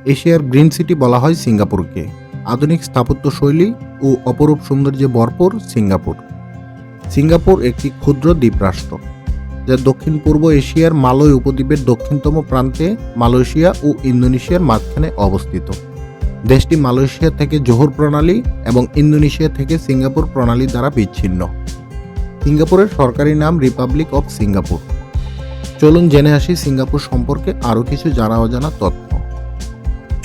এশিয়ার green city বলা হয় সিঙ্গাপুরকে। আধুনিক স্থাপত্যশৈলী ও অপরূপ সৌন্দর্যে ভরপুর সিঙ্গাপুর। সিঙ্গাপুর একটি ক্ষুদ্র দ্বীপরাষ্ট্র, যা দক্ষিণ পূর্ব এশিয়ার মালয় উপদ্বীপের দক্ষিণতম প্রান্তে মালয়েশিয়া ও ইন্দোনেশিয়ার মাঝখানে অবস্থিত। দেশটি মালয়েশিয়া থেকে জোহর প্রণালী এবং ইন্দোনেশিয়া থেকে সিঙ্গাপুর প্রণালী দ্বারা বিচ্ছিন্ন। সিঙ্গাপুরের সরকারি নাম রিপাবলিক অফ সিঙ্গাপুর। চলুন জেনে আসি সিঙ্গাপুর সম্পর্কে আরও কিছু জানা অজানা তথ্য।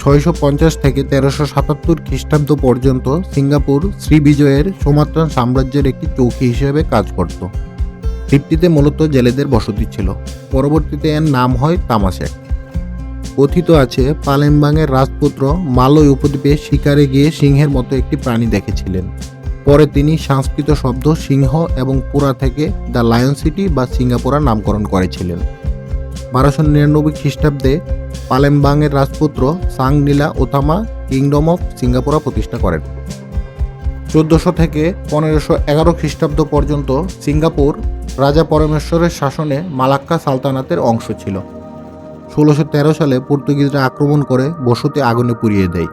650 থেকে 1377 খ্রিস্টাব্দ পর্যন্ত সিঙ্গাপুর শ্রীবিজয়ের সুমাত্রান সাম্রাজ্যের একটি চৌকি হিসেবে কাজ করত। দ্বীপটিতে মূলত জেলেদের বসতি ছিল। পরবর্তীতে এর নাম হয় তামাশেক। কথিত আছে পালেমবাংয়ের রাজপুত্র মালয় উপদ্বীপে শিকারে গিয়ে সিংহের মতো একটি প্রাণী দেখেছিলেন। পরে তিনি সংস্কৃত শব্দ সিংহ এবং পুরা থেকে দ্য লায়ন সিটি বা সিঙ্গাপুরা নামকরণ করেছিলেন। 1299 খ্রিস্টাব্দে পালেমবাংয়ের রাজপুত্র সাং নীলা ওথামা কিংডম অফ সিঙ্গাপুরা প্রতিষ্ঠা করেন। 1400 থেকে 1511 খ্রিস্টাব্দ পর্যন্ত সিঙ্গাপুর রাজা পরমেশ্বরের শাসনে মালাক্কা সালতানাতের অংশ ছিল। 1613 সালে পর্তুগিজরা আক্রমণ করে বসতি আগুনে পুড়িয়ে দেয়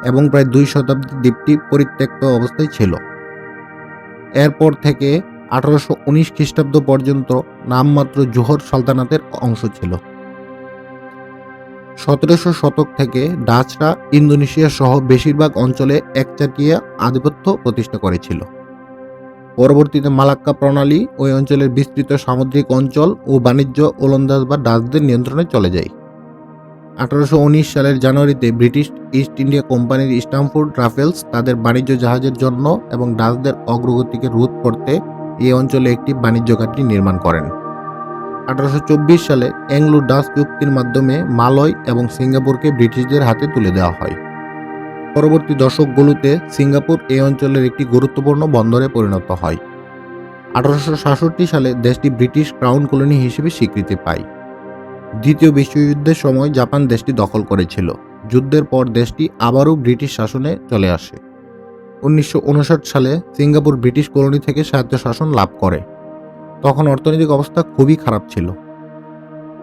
এবং প্রায় 2 শতাব্দী দ্বীপটি পরিত্যক্ত অবস্থায় ছিল। এরপর থেকে 1819 খ্রিস্টাব্দ পর্যন্ত নামমাত্র জোহর সালতানাতের অংশ ছিল। 1700 শতক থেকে ডাচরা ইন্দোনেশিয়া সহ বেশিরভাগ অঞ্চলে একচাটিয়া আধিপত্য প্রতিষ্ঠা করেছিল। পরবর্তীতে মালাক্কা প্রণালী ওই অঞ্চলের বিস্তৃত সামুদ্রিক অঞ্চল ও বাণিজ্য ওলন্দাজ বা ডাচদের নিয়ন্ত্রণে চলে যায়। 1819 সালের জানুয়ারিতে ব্রিটিশ ইস্ট ইন্ডিয়া কোম্পানির স্ট্যামফোর্ড রাফেলস তাদের বাণিজ্য জাহাজের জন্য এবং ডাচদের অগ্রগতিকে রোধ করতে এই অঞ্চলে একটি বাণিজ্য ঘাঁটি নির্মাণ করেন। 1824 সালে অ্যাংলো ডাচ চুক্তির মাধ্যমে মালয় এবং সিঙ্গাপুরকে ব্রিটিশদের হাতে তুলে দেওয়া হয়। পরবর্তী দশকগুলোতে সিঙ্গাপুর এই অঞ্চলের একটি গুরুত্বপূর্ণ বন্দরে পরিণত হয়। 1867 সালে দেশটি ব্রিটিশ ক্রাউন কলোনি হিসেবে স্বীকৃতি পায়। দ্বিতীয় বিশ্বযুদ্ধের সময় জাপান দেশটি দখল করেছিল। যুদ্ধের পর দেশটি আবারও ব্রিটিশ শাসনে চলে আসে। 1959 সালে সিঙ্গাপুর ব্রিটিশ কলোনি থেকে স্বায়ত্তশাসন লাভ করে। তখন অর্থনৈতিক অবস্থা খুবই খারাপ ছিল।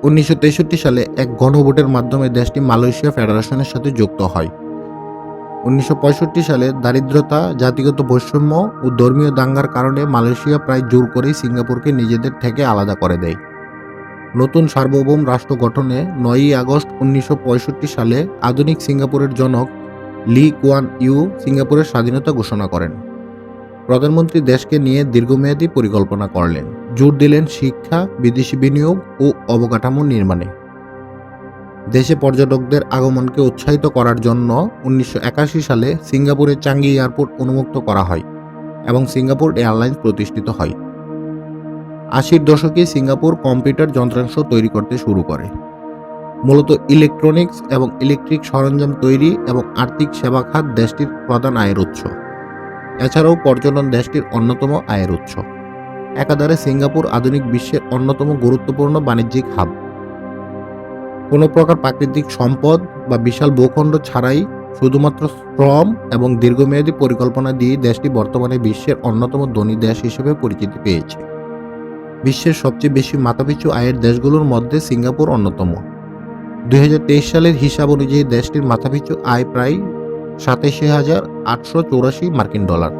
1963 সালে এক গণভোটের মাধ্যমে দেশটি মালয়েশিয়া ফেডারেশনের সাথে যুক্ত হয়। 1965 সালে দারিদ্রতা, জাতিগত বৈষম্য ও ধর্মীয় দাঙ্গার কারণে মালয়েশিয়া প্রায় জোর করেই সিঙ্গাপুরকে নিজেদের থেকে আলাদা করে দেয়। নতুন সার্বভৌম রাষ্ট্র গঠনে 9 আগস্ট 1965 সালে আধুনিক সিঙ্গাপুরের জনক লি কুয়ান ইউ সিঙ্গাপুরের স্বাধীনতা ঘোষণা করেন। প্রধানমন্ত্রী দেশকে নিয়ে দীর্ঘমেয়াদী পরিকল্পনা করলেন, জোর দিলেন শিক্ষা, বিদেশি বিনিয়োগ ও অবকাঠামো নির্মাণে। দেশে পর্যটকদের আগমনকে উৎসাহিত করার জন্য 1981 সালে সিঙ্গাপুরে চাঙ্গি এয়ারপোর্ট উন্মুক্ত করা হয় এবং সিঙ্গাপুর এয়ারলাইন্স প্রতিষ্ঠিত হয়। 80-র দশকে সিঙ্গাপুর কম্পিউটার যন্ত্রাংশ তৈরি করতে শুরু করে। মূলত ইলেকট্রনিক্স এবং ইলেকট্রিক সরঞ্জাম তৈরি এবং আর্থিক সেবা খাত দেশটির প্রধান আয়ের উৎস। এছাড়াও পর্যটন দেশটির অন্যতম আয়ের উৎস। একাধারে সিঙ্গাপুর আধুনিক বিশ্বের অন্যতম গুরুত্বপূর্ণ বাণিজ্যিক হাব। কোনো প্রকার প্রাকৃতিক সম্পদ বা বিশাল ভূখণ্ড ছাড়াই শুধুমাত্র শ্রম এবং দীর্ঘমেয়াদী পরিকল্পনা দিয়ে দেশটি বর্তমানে বিশ্বের অন্যতম ধনী দেশ হিসেবে পরিচিতি পেয়েছে। বিশ্বের সবচেয়ে বেশি মাথাপিছু আয়ের দেশগুলোর মধ্যে সিঙ্গাপুর অন্যতম। 2023 সালের হিসাব অনুযায়ী দেশটির মাথাপিছু আয় প্রায় 87,884 মার্কিন ডলার।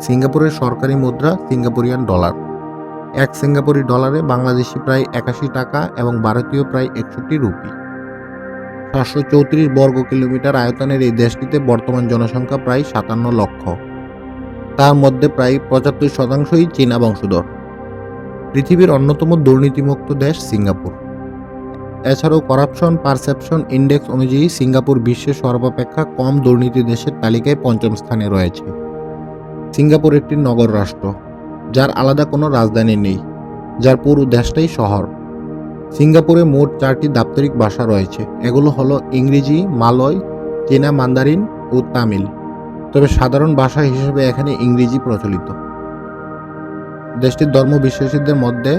সিঙ্গাপুরের সরকারি মুদ্রা সিঙ্গাপুরিয়ান ডলার। এক সিঙ্গাপুরি ডলারে বাংলাদেশি প্রায় 81 টাকা এবং ভারতীয় প্রায় 61 রুপি। 734 বর্গ কিলোমিটার আয়তনের এই দেশটিতে বর্তমান জনসংখ্যা প্রায় 57 লক্ষ। তার মধ্যে প্রায় 75%ই চীনা বংশোদ্ভূত। পৃথিবীর অন্যতম দুর্নীতিমুক্ত দেশ সিঙ্গাপুর। এছাড়াও করাপশন পারসেপশন ইন্ডেক্স অনুযায়ী সিঙ্গাপুর বিশ্বের সর্বাপেক্ষা কম দুর্নীতি দেশের তালিকায় 5ম স্থানে রয়েছে। সিঙ্গাপুর একটি নগর রাষ্ট্র, যার আলাদা কোনো রাজধানী নেই, যার পুরো দেশটাই শহর। সিঙ্গাপুরে মোট 4টি দাপ্তরিক ভাষা রয়েছে। এগুলো হলো ইংরেজি, মালয়, চীনা মান্দারিন ও তামিল। তবে সাধারণ ভাষা হিসেবে এখানে ইংরেজি প্রচলিত। দেশটির ধর্মবিশ্বাসীদের মধ্যে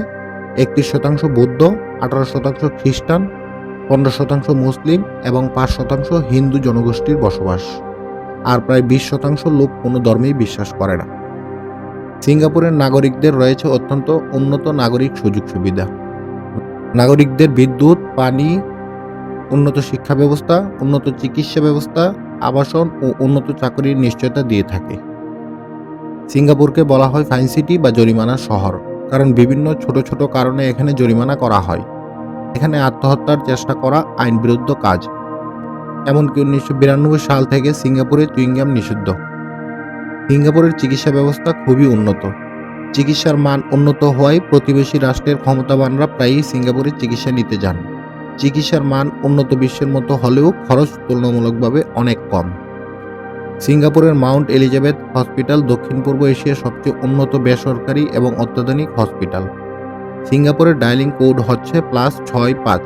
31% বৌদ্ধ, 18% খ্রিস্টান, 15% মুসলিম এবং 5% হিন্দু জনগোষ্ঠীর বসবাস। আর প্রায় 20% লোক কোনো ধর্মেই বিশ্বাস করে না। সিঙ্গাপুরের নাগরিকদের রয়েছে অত্যন্ত উন্নত নাগরিক সুযোগ সুবিধা। নাগরিকদের বিদ্যুৎ, পানি, উন্নত শিক্ষা ব্যবস্থা, উন্নত চিকিৎসা ব্যবস্থা, আবাসন ও উন্নত চাকরির নিশ্চয়তা দিয়ে থাকে। সিঙ্গাপুরকে বলা হয় ফাইন সিটি বা জরিমানার শহর, কারণ বিভিন্ন ছোট ছোট কারণে এখানে জরিমানা করা হয়। এখানে আত্মহত্যার চেষ্টা করা আইনবিরুদ্ধ কাজ। এমনকি 1992 সাল থেকে সিঙ্গাপুরে চুইংগাম নিষিদ্ধ। সিঙ্গাপুরের চিকিৎসা ব্যবস্থা খুবই উন্নত। চিকিৎসার মান উন্নত হওয়ায় প্রতিবেশী রাষ্ট্রের ক্ষমতাবানরা প্রায়ই সিঙ্গাপুরে চিকিৎসা নিতে যান। চিকিৎসার মান উন্নত বিশ্বের মতো হলেও খরচ তুলনামূলকভাবে অনেক কম। সিঙ্গাপুরের মাউন্ট এলিজাবেথ হসপিটাল দক্ষিণ পূর্ব এশিয়ার সবচেয়ে উন্নত বেসরকারি এবং অত্যাধুনিক হসপিটাল। সিঙ্গাপুরের ডায়ালিং কোড হচ্ছে +65।